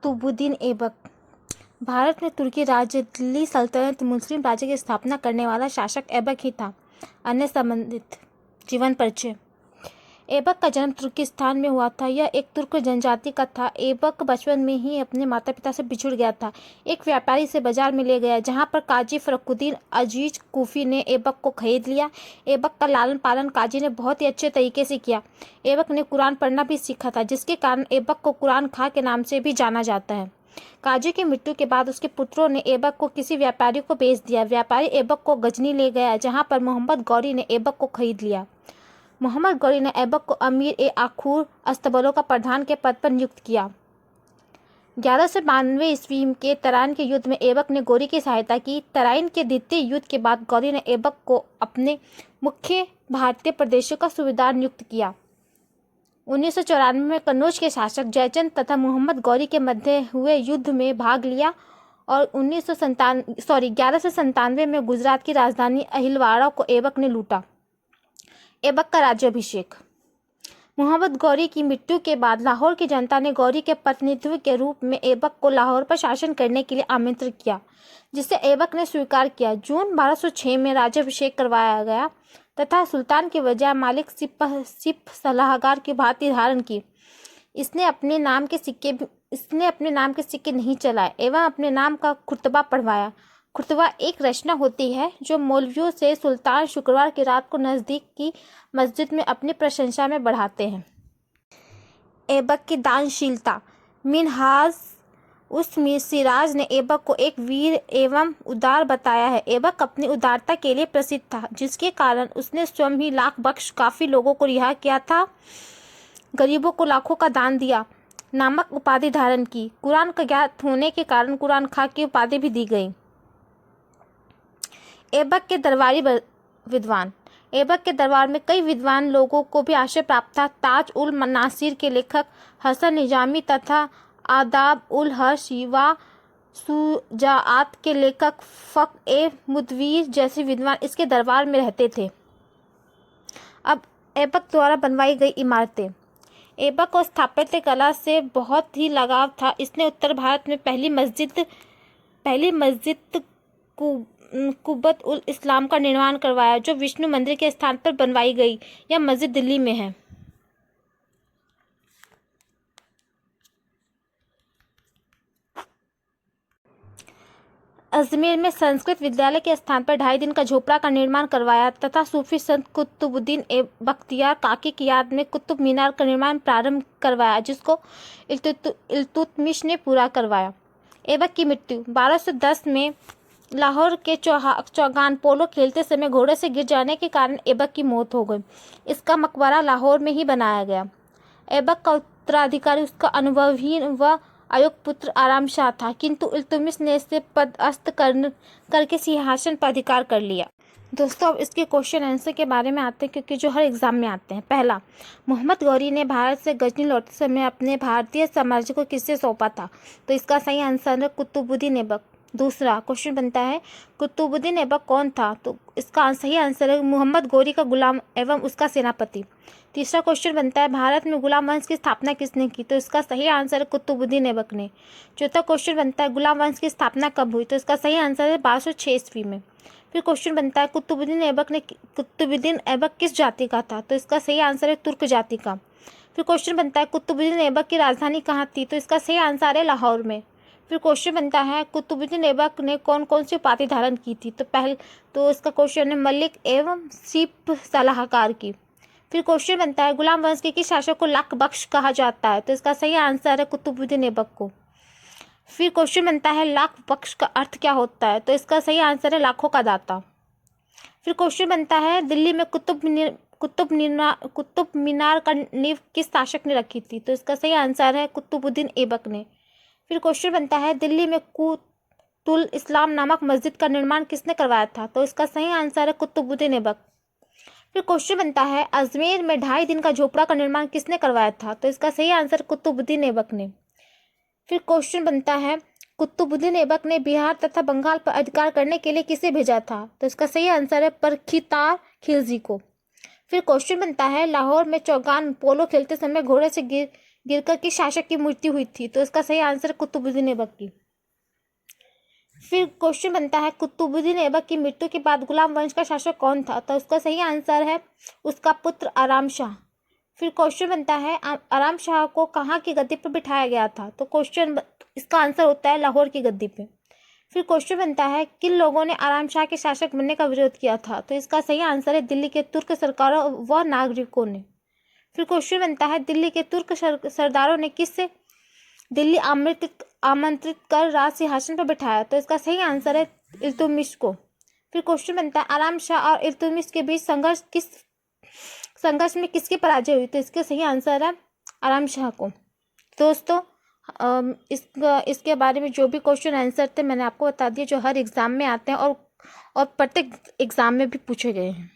कुतुबुद्दीन ऐबक भारत में तुर्की राज्य दिल्ली सल्तनत मुस्लिम राज्य की स्थापना करने वाला शासक ऐबक ही था। अन्य संबंधित जीवन परिचय। ऐबक का जन्म तुर्किस्तान में हुआ था। यह एक तुर्क जनजाति का था। ऐबक बचपन में ही अपने माता पिता से बिछुड़ गया था। एक व्यापारी से बाजार में ले गया, जहां पर काजी फरुखुद्दीन अजीज कूफी ने ऐबक को खरीद लिया। ऐबक का लालन पालन काजी ने बहुत ही अच्छे तरीके से किया। ऐबक ने कुरान पढ़ना भी सीखा था, जिसके कारण ऐबक को कुरान खां के नाम से भी जाना जाता है। काजी की मृत्यु के बाद उसके पुत्रों ने ऐबक को किसी व्यापारी को बेच दिया। व्यापारी ऐबक को गजनी ले गया, जहां पर मोहम्मद गौरी ने ऐबक को खरीद लिया। मोहम्मद गौरी ने ऐबक को अमीर-ए-आखूर अस्तबलों का प्रधान के पद पर नियुक्त किया। 1192 ईस्वी के तराइन के युद्ध में ऐबक ने गौरी की सहायता की। तराइन के द्वितीय युद्ध के बाद गौरी ने ऐबक को अपने मुख्य भारतीय प्रदेशों का सूबेदार नियुक्त किया। 1994 में कन्नौज के शासक जयचंद तथा मोहम्मद गौरी के मध्य हुए युद्ध में भाग लिया और 1197 में गुजरात की राजधानी अहिलवाड़ा को ऐबक ने लूटा। ऐबक का राज्याभिषेक। मोहम्मद गौरी की मृत्यु के बाद लाहौर की जनता ने गौरी के प्रतिनिधित्व के रूप में ऐबक को लाहौर पर शासन करने के लिए आमंत्रित किया, जिसे ऐबक ने स्वीकार किया। जून 1206 में राज्याभिषेक करवाया गया तथा सुल्तान के बजाय मालिक सिप सलाहकार की भांति धारण की। इसने अपने नाम के सिक्के नहीं चलाए एवं अपने नाम का खुतबा पढ़वाया। खुतबा एक रचना होती है जो मौलवियों से सुल्तान शुक्रवार की रात को नज़दीक की मस्जिद में अपनी प्रशंसा में बढ़ाते हैं। ऐबक की दानशीलता। मिनहाज उस सिराज ने ऐबक को एक वीर एवं उदार बताया है। ऐबक अपनी उदारता के लिए प्रसिद्ध था, जिसके कारण उसने स्वयं ही लाख बख्श काफ़ी लोगों को रिहा किया था, गरीबों को लाखों का दान दिया, नामक उपाधि धारण की। कुरान का ज्ञात होने के कारण कुरान खां की उपाधि भी दी गई। ऐबक के दरबारी विद्वान। ऐबक के दरबार में कई विद्वान लोगों को भी आश्रय प्राप्त था। ताज उल नासिर के लेखक हसन निजामी तथा आदाब उल हर्ष व शुजाअत के लेखक फ़क़-ए-मुदव्विर जैसे विद्वान इसके दरबार में रहते थे। अब ऐबक द्वारा बनवाई गई इमारतें। ऐबक को स्थापत्य कला से बहुत ही लगाव था। इसने उत्तर भारत में पहली मस्जिद कुब्बत उल इस्लाम का निर्माण करवाया, जो विष्णु मंदिर के स्थान पर बनवाई गई। यह मस्जिद दिल्ली में है। अजमेर में संस्कृत विद्यालय के स्थान पर 2.5 दिन का झोपड़ा का निर्माण करवाया तथा सूफी संत कुतुबुद्दीन बख्तियार काकी की याद में कुतुब मीनार का निर्माण प्रारंभ करवाया, जिसको इल्तुतमिश ने पूरा करवाया। ऐबक की मृत्यु। 1210 में लाहौर के चौगान पोलो खेलते समय घोड़े से गिर जाने के कारण ऐबक की मौत हो गई। इसका मकबरा लाहौर में ही बनाया गया। ऐबक का उत्तराधिकारी उसका अनुभवहीन व अयोग्य पुत्र आराम शाह था, किंतु इल्तुतमिश ने इसे पदस्थ करके सिंहासन पर अधिकार कर लिया। दोस्तों, अब इसके क्वेश्चन आंसर के बारे में आते हैं, क्योंकि जो हर एग्जाम में आते हैं। पहला, मोहम्मद गौरी ने भारत से गजनी लौटते समय अपने भारतीय साम्राज्य को किससे सौंपा था? तो इसका सही आंसर है कुतुबुद्दीन ऐबक। दूसरा क्वेश्चन बनता है, कुतुबुद्दीन ऐबक कौन था? तो इसका सही आंसर है मोहम्मद गौरी का गुलाम एवं उसका सेनापति। तीसरा क्वेश्चन बनता है, भारत में गुलाम वंश की स्थापना किसने की? तो इसका सही आंसर है कुतुबुद्दीन ऐबक ने। चौथा क्वेश्चन बनता है, गुलाम वंश की स्थापना कब हुई? तो इसका सही आंसर है 1206 ईस्वी में। फिर क्वेश्चन बनता है, कुतुबुद्दीन ऐबक किस जाति का था? तो इसका सही आंसर है तुर्क जाति का। फिर क्वेश्चन बनता है, कुतुबुद्दीन ऐबक की राजधानी कहाँ थी? तो इसका सही आंसर है लाहौर में। फिर क्वेश्चन बनता है, कुतुबुद्दीन ऐबक ने कौन कौन सी उपाधि धारण की थी? तो इसका क्वेश्चन है मलिक एवं सिप सलाहकार की। फिर क्वेश्चन बनता है, गुलाम वंश के किस शासक को लाख बख्श कहा जाता है? तो इसका सही आंसर है कुतुबुद्दीन ऐबक को। फिर क्वेश्चन बनता है, लाख बख्श का अर्थ क्या होता है? तो इसका सही आंसर है लाखों का दाता। फिर क्वेश्चन बनता है, दिल्ली में कुतुब मीनार का नींव किस शासक ने रखी थी? तो इसका सही आंसर है कुतुबुद्दीन ऐबक ने। फिर क्वेश्चन बनता है, दिल्ली में कुतुल इस्लाम नामक मस्जिद का निर्माण किसने करवाया था? तो इसका सही आंसर है कुतुबुद्दीन ऐबक। फिर क्वेश्चन बनता है, अजमेर में 2.5 दिन का झोपड़ा का निर्माण किसने करवाया था? तो इसका सही आंसर कुतुबुद्दीन ऐबक ने। फिर क्वेश्चन बनता है, कुतुबुद्दीन ऐबक ने बिहार तथा बंगाल पर अधिकार करने के लिए किसे भेजा था? तो इसका सही आंसर है परखीतार खिलजी को। फिर क्वेश्चन बनता है, लाहौर में चौगान पोलो खेलते समय घोड़े से गिरकर किस शासक की मृत्यु हुई थी? तो इसका सही आंसर कुतुबुद्दीन ऐबक की। फिर क्वेश्चन बनता है कुतुबुद्दीन ऐबक की मृत्यु के बाद गुलाम वंश का शासक कौन था? तो उसका सही आंसर है उसका पुत्र आराम शाह। फिर क्वेश्चन बनता है आराम शाह को कहाँ की गद्दी पर बिठाया गया था? तो इसका आंसर होता है लाहौर की गद्दी पे। फिर क्वेश्चन बनता है किन लोगों ने आराम शाह के शासक बनने का विरोध किया था? तो इसका सही आंसर है दिल्ली के तुर्क सरकारों व नागरिकों ने। फिर क्वेश्चन बनता है दिल्ली के तुर्क सरदारों ने किससे दिल्ली आमंत्रित कर राज सिंहासन पर बिठाया? तो इसका सही आंसर है इल्तुतमिश को। फिर क्वेश्चन बनता है आराम शाह और इल्तुतमिश के बीच संघर्ष में किसकी पराजय हुई? तो इसका सही आंसर है आराम शाह को। दोस्तों इसके बारे में जो भी क्वेश्चन आंसर थे मैंने आपको बता दिए, जो हर एग्ज़ाम में आते हैं और प्रत्येक एग्ज़ाम में भी पूछे गए हैं।